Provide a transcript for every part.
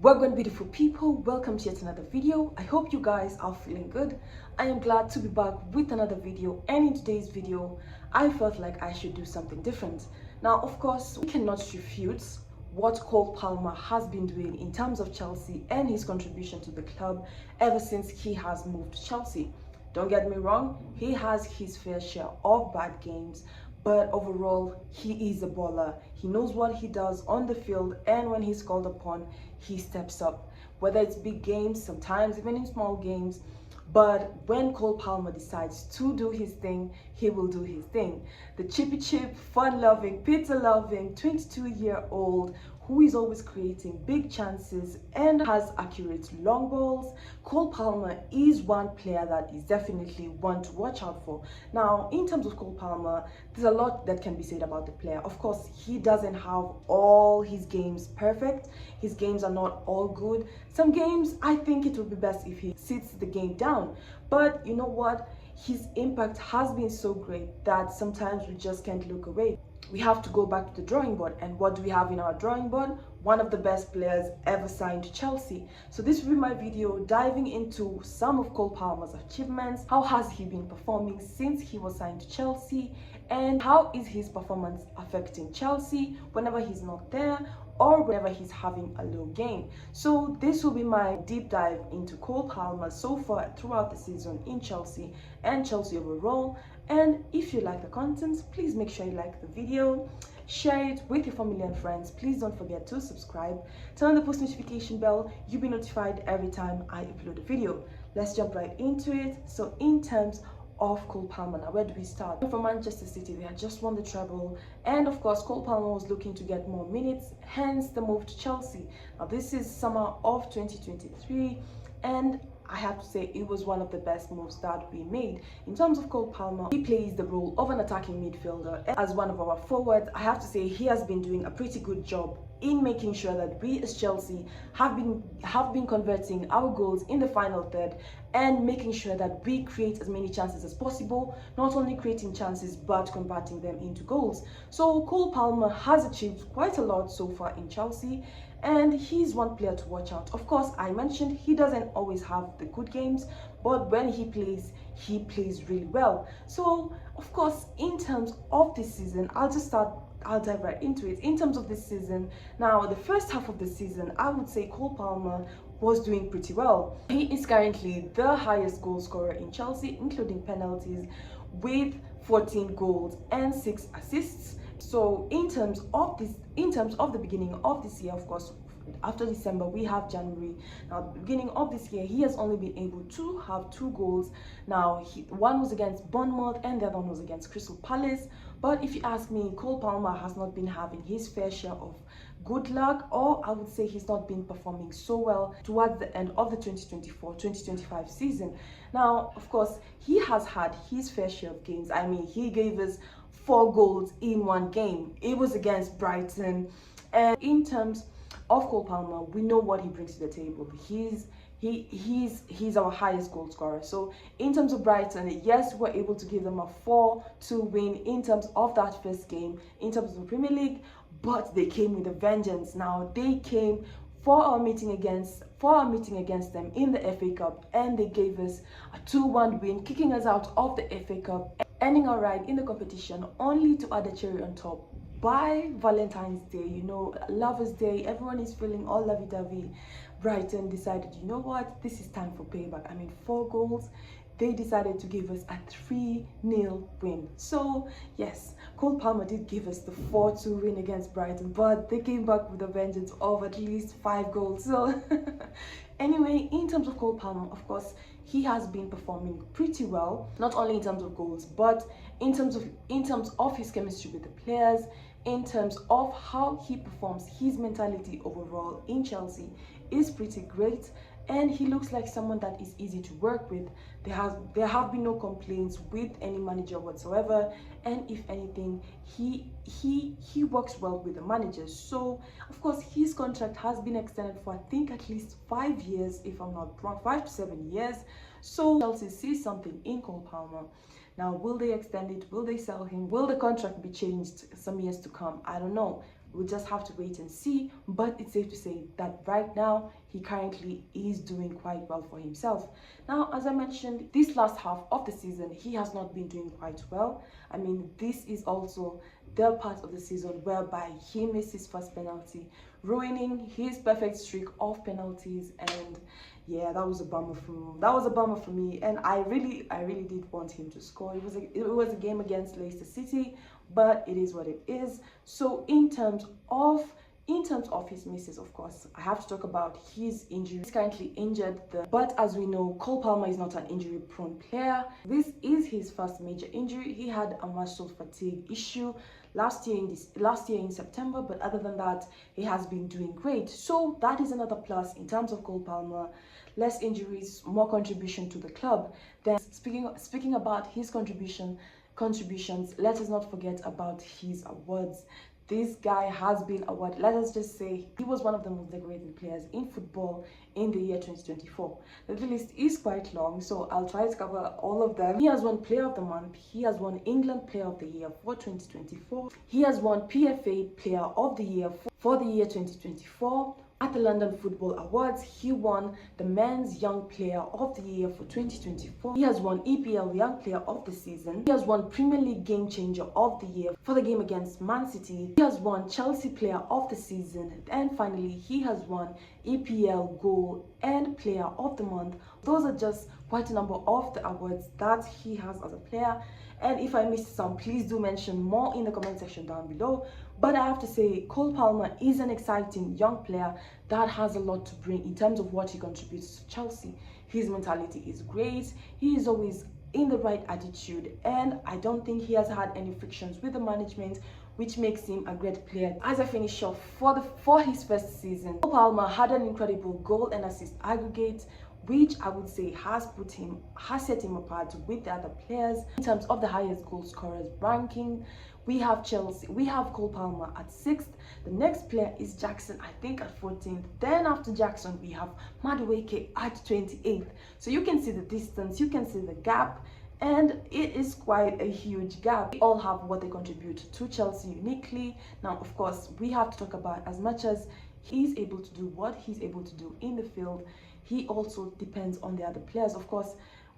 Welcome, beautiful people. Welcome to yet another video. I hope you guys are feeling good. I am glad to be back with another video, and in today's video I felt like I should do something different. Now, of course, we cannot refute what Cole Palmer has been doing in terms of Chelsea and his contribution to the club ever since he has moved to Chelsea. Don't get me wrong, he has his fair share of bad games, but overall he is a baller. He knows what he does on the field, and when he's called upon, he steps up, whether it's big games, sometimes even in small games. But when Cole Palmer decides to do his thing, he will do his thing. The chippy chip, fun-loving, pizza-loving 22-year-old who is always creating big chances and has accurate long balls, Cole Palmer is one player that is definitely one to watch out for. Now, in terms of Cole Palmer, there's a lot that can be said about the player. Of course, he doesn't have all his games perfect. His games are not all good. Some games, I think it would be best if he sits the game down. But you know what? His impact has been so great that sometimes we just can't look away. We have to go back to the drawing board. And what do we have in our drawing board? One of the best players ever signed to Chelsea. So this will be my video diving into some of Cole Palmer's achievements. How has he been performing since he was signed to Chelsea? And how is his performance affecting Chelsea whenever he's not there, or whenever he's having a low game? So this will be my deep dive into Cole Palmer so far throughout the season in Chelsea and Chelsea overall. And if you like the content, please make sure you like the video, share it with your family and friends. Please don't forget to subscribe, turn on the post notification bell. You'll be notified every time I upload a video. Let's jump right into it. So in terms of Cole Palmer, now where do we start? From Manchester City, they had just won the treble, and of course Cole Palmer was looking to get more minutes, hence the move to Chelsea. Now this is summer of 2023, and I have to say it was one of the best moves that we made. In terms of Cole Palmer, he plays the role of an attacking midfielder. As one of our forwards, I have to say he has been doing a pretty good job in making sure that we as Chelsea have been converting our goals in the final third and making sure that we create as many chances as possible, not only creating chances but converting them into goals. So Cole Palmer has achieved quite a lot so far in Chelsea, and he's one player to watch out. Of course, I mentioned he doesn't always have the good games, but when he plays really well. So of course, in terms of this season, I'll dive right into it. In terms of this season, now the first half of the season, I would say Cole Palmer was doing pretty well. He is currently the highest goal scorer in Chelsea, including penalties, with 14 goals and 6 assists. So in terms of the beginning of this year, of course, after December we have January. Now at the beginning of this year, he has only been able to have 2 goals. Now one was against Bournemouth and the other one was against Crystal Palace. But if you ask me, Cole Palmer has not been having his fair share of good luck, or I would say he's not been performing so well towards the end of the 2024-2025 season. Now of course, he has had his fair share of games. I mean, he gave us 4 goals in one game. It was against Brighton. And in terms of Cole Palmer, we know what he brings to the table. He's our highest goal scorer. So in terms of Brighton, yes, we're able to give them a 4-2 win in terms of that first game in terms of the Premier League, but they came with a vengeance. Now they came for our meeting against them in the FA Cup, and they gave us a 2-1 win, kicking us out of the FA Cup, ending our ride in the competition, only to add a cherry on top by Valentine's Day, you know, Lovers' Day. Everyone is feeling all lovey-dovey. Brighton decided, you know what, this is time for payback. I mean, 4 goals. They decided to give us a 3-0 win. So yes, Cole Palmer did give us the 4-2 win against Brighton, but they came back with a vengeance of at least 5 goals. So anyway, in terms of Cole Palmer, of course, he has been performing pretty well, not only in terms of goals, but in terms of his chemistry with the players, in terms of how he performs. His mentality overall in Chelsea is pretty great, and he looks like someone that is easy to work with. There have been no complaints with any manager whatsoever, and if anything, he works well with the managers. So of course, his contract has been extended for, I think, at least 5 years, if I'm not wrong, 5 to 7 years. So Chelsea sees something in Cole Palmer. Now, will they extend it? Will they sell him? Will the contract be changed some years to come? I don't know. We'll just have to wait and see, but it's safe to say that right now he currently is doing quite well for himself. Now, as I mentioned, this last half of the season he has not been doing quite well. I mean, this is also the part of the season whereby he missed his first penalty, ruining his perfect streak of penalties. And yeah, that was a bummer for me. And I really did want him to score. It was a game against Leicester City, but it is what it is. So in terms of his misses, of course, I have to talk about his injury. He's currently injured, but as we know, Cole Palmer is not an injury-prone player. This is his first major injury. He had a muscle fatigue issue last year in September, but other than that, he has been doing great. So that is another plus in terms of Cole Palmer. Less injuries, more contribution to the club. Then speaking about his contributions, let us not forget about his awards. This guy has been awarded, let us just say, he was one of the most decorated players in football in the year 2024. The list is quite long, so I'll try to cover all of them. He has won Player of the Month. He has won England Player of the Year for 2024. He has won PFA Player of the Year for the year 2024. At the London Football Awards, he won the Men's Young Player of the Year for 2024. He has won EPL Young Player of the Season. He has won Premier League Game Changer of the Year for the game against Man City. He has won Chelsea Player of the Season. And finally, he has won EPL Goal and Player of the Month. Those are just quite a number of the awards that he has as a player. And if I missed some, please do mention more in the comment section down below. But I have to say, Cole Palmer is an exciting young player that has a lot to bring in terms of what he contributes to Chelsea. His mentality is great. He is always in the right attitude, and I don't think he has had any frictions with the management, which makes him a great player. As I finish off for his first season, Cole Palmer had an incredible goal and assist aggregate, which I would say has set him apart with the other players. In terms of the highest goal scorers ranking, we have Cole Palmer at 6th. The next player is Jackson, I think, at 14th. Then after Jackson, we have Madueke at 28th. So you can see the distance, you can see the gap, and it is quite a huge gap. They all have what they contribute to Chelsea uniquely. Now, of course, we have to talk about, as much as he's able to do what he's able to do in the field, he also depends on the other players. Of course,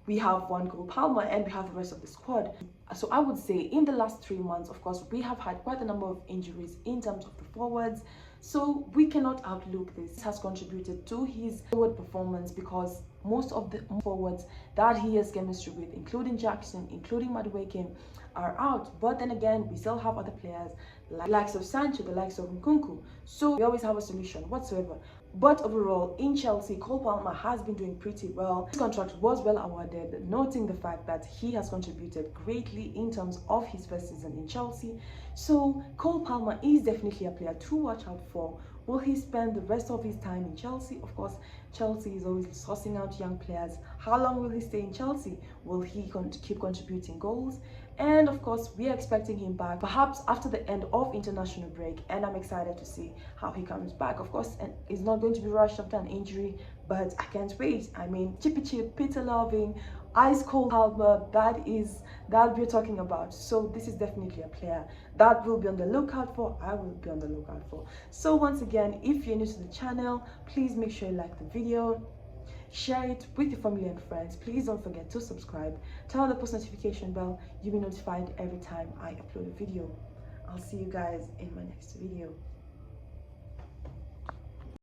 we have one Cole Palmer and we have the rest of the squad. So I would say in the last 3 months, of course, we have had quite a number of injuries in terms of the forwards. So we cannot outlook this. This has contributed to his forward performance because most of the forwards that he has chemistry with, including Jackson, including Madueke, are out. But then again, we still have other players like the likes of Sancho, the likes of Nkunku. So we always have a solution whatsoever. But overall, in Chelsea, Cole Palmer has been doing pretty well. His contract was well awarded, noting the fact that he has contributed greatly in terms of his first season in Chelsea. So Cole Palmer is definitely a player to watch out for. Will he spend the rest of his time in Chelsea? Of course, Chelsea is always sourcing out young players. How long will he stay in Chelsea? Will he keep contributing goals? And of course, we are expecting him back perhaps after the end of international break, and I'm excited to see how he comes back. Of course, and he's not going to be rushed after an injury, but I can't wait. I mean, Chippy Chip, Peter Loving, Ice Cold Palmer, that we're talking about. So this is definitely a player that we'll be on the lookout for. I will be on the lookout for. So once again, if you're new to the channel, please make sure you like the video, share it with your family and friends. Please don't forget to subscribe, turn on the post notification bell. You'll be notified every time I upload a video. I'll see you guys in my next video.